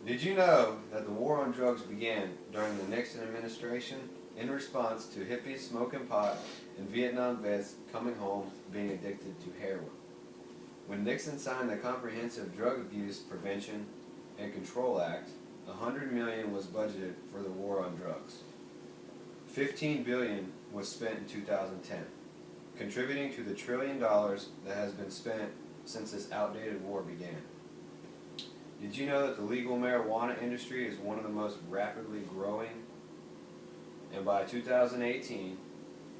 Did you know that the war on drugs began during the Nixon administration in response to hippies smoking pot and Vietnam vets coming home being addicted to heroin? When Nixon signed the Comprehensive Drug Abuse Prevention and Control Act, $100 million was budgeted for the war on drugs. $15 billion was spent in 2010, contributing to the $1 trillion that has been spent since this outdated war began. Did you know that the legal marijuana industry is one of the most rapidly growing? And by 2018,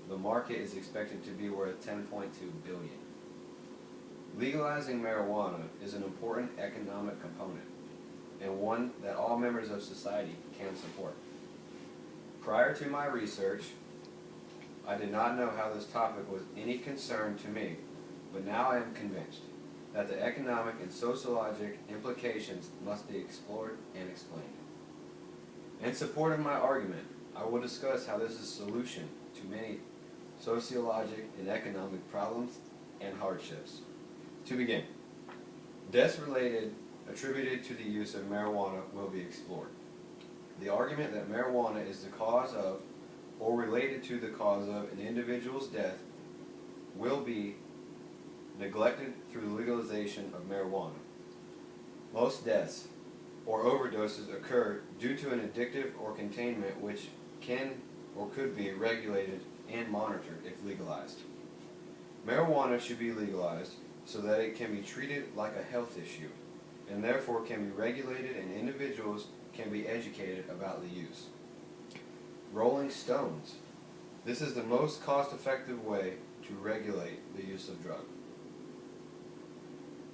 the market is expected to be worth $10.2 billion. Legalizing marijuana is an important economic component, and one that all members of society can support. Prior to my research, I did not know how this topic was any concern to me, but now I am convinced that the economic and sociologic implications must be explored and explained. In support of my argument, I will discuss how this is a solution to many sociologic and economic problems and hardships. To begin, deaths attributed to the use of marijuana will be explored. The argument that marijuana is the cause of or related to the cause of an individual's death will be neglected through the legalization of marijuana. Most deaths or overdoses occur due to an addictive or containment which can or could be regulated and monitored if legalized. Marijuana should be legalized so that it can be treated like a health issue and therefore can be regulated and individuals can be educated about the use. Rolling stones. This is the most cost-effective way to regulate the use of drugs.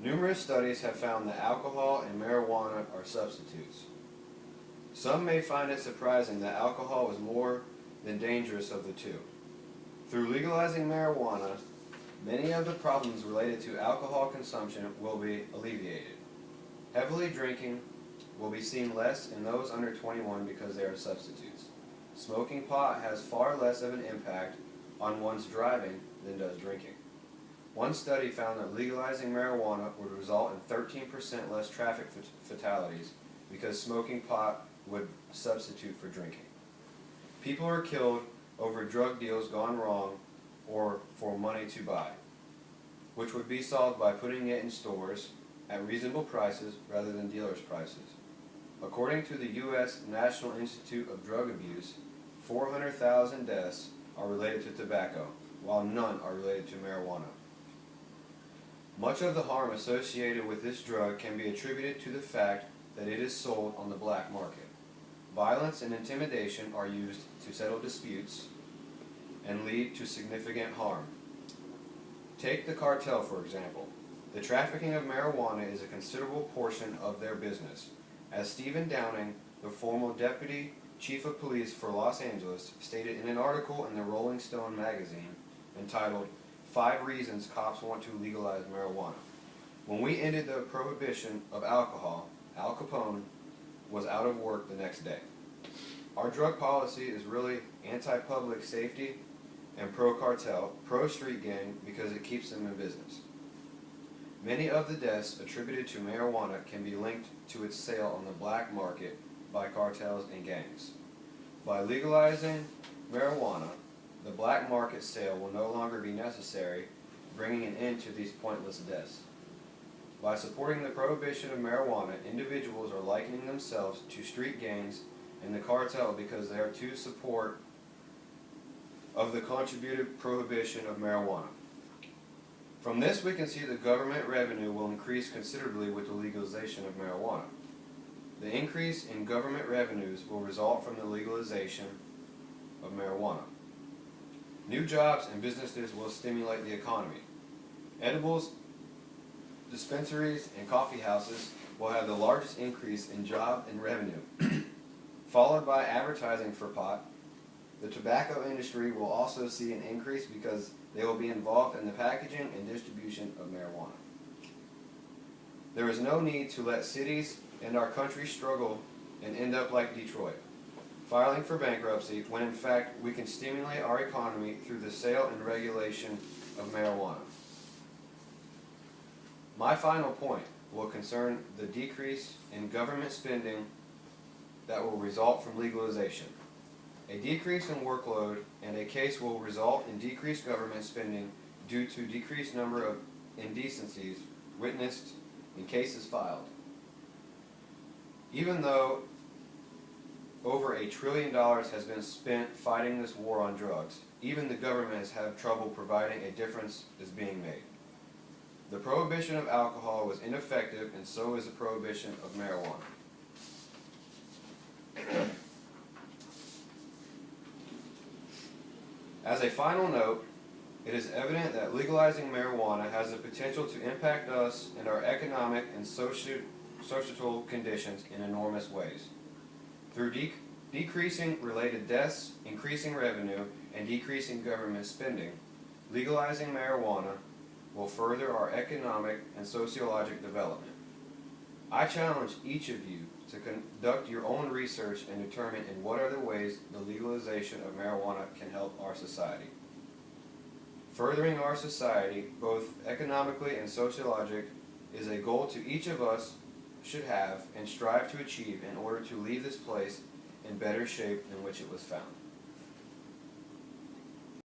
Numerous studies have found that alcohol and marijuana are substitutes. Some may find it surprising that alcohol is more than dangerous of the two. Through legalizing marijuana, many of the problems related to alcohol consumption will be alleviated. Heavily drinking will be seen less in those under 21 because they are substitutes. Smoking pot has far less of an impact on one's driving than does drinking. One study found that legalizing marijuana would result in 13% less traffic fatalities because smoking pot would substitute for drinking. People are killed over drug deals gone wrong or for money to buy, which would be solved by putting it in stores at reasonable prices rather than dealers' prices. According to the U.S. National Institute of Drug Abuse, 400,000 deaths are related to tobacco, while none are related to marijuana. Much of the harm associated with this drug can be attributed to the fact that it is sold on the black market. Violence and intimidation are used to settle disputes and lead to significant harm. Take the cartel, for example. The trafficking of marijuana is a considerable portion of their business. As Stephen Downing, the former deputy chief of police for Los Angeles, stated in an article in the Rolling Stone magazine entitled 5 Reasons Cops Want to Legalize Marijuana. When we ended the prohibition of alcohol, Al Capone was out of work the next day. Our drug policy is really anti-public safety and pro-cartel, pro-street gang because it keeps them in business. Many of the deaths attributed to marijuana can be linked to its sale on the black market by cartels and gangs. By legalizing marijuana, the black market sale will no longer be necessary, bringing an end to these pointless deaths. By supporting the prohibition of marijuana, individuals are likening themselves to street gangs and the cartel because they are to support of the contributed prohibition of marijuana. From this we can see the government revenue will increase considerably with the legalization of marijuana. The increase in government revenues will result from the legalization of marijuana. New jobs and businesses will stimulate the economy. Edibles, dispensaries, and coffee houses will have the largest increase in job and revenue, followed by advertising for pot. The tobacco industry will also see an increase because they will be involved in the packaging and distribution of marijuana. There is no need to let cities and our country struggle and end up like Detroit, filing for bankruptcy, when in fact we can stimulate our economy through the sale and regulation of marijuana. My final point will concern the decrease in government spending that will result from legalization. A decrease in workload and a case will result in decreased government spending due to decreased number of indecencies witnessed in cases filed. Even though over $1 trillion has been spent fighting this war on drugs, even the government has had trouble providing a difference is being made. The prohibition of alcohol was ineffective, and so is the prohibition of marijuana. As a final note, it is evident that legalizing marijuana has the potential to impact us and our economic and societal conditions in enormous ways. Through decreasing related deaths, increasing revenue, and decreasing government spending, legalizing marijuana will further our economic and sociologic development. I challenge each of you to conduct your own research and determine in what other ways the legalization of marijuana can help our society. Furthering our society, both economically and sociologic, is a goal to each of us should have and strive to achieve in order to leave this place in better shape in which it was found.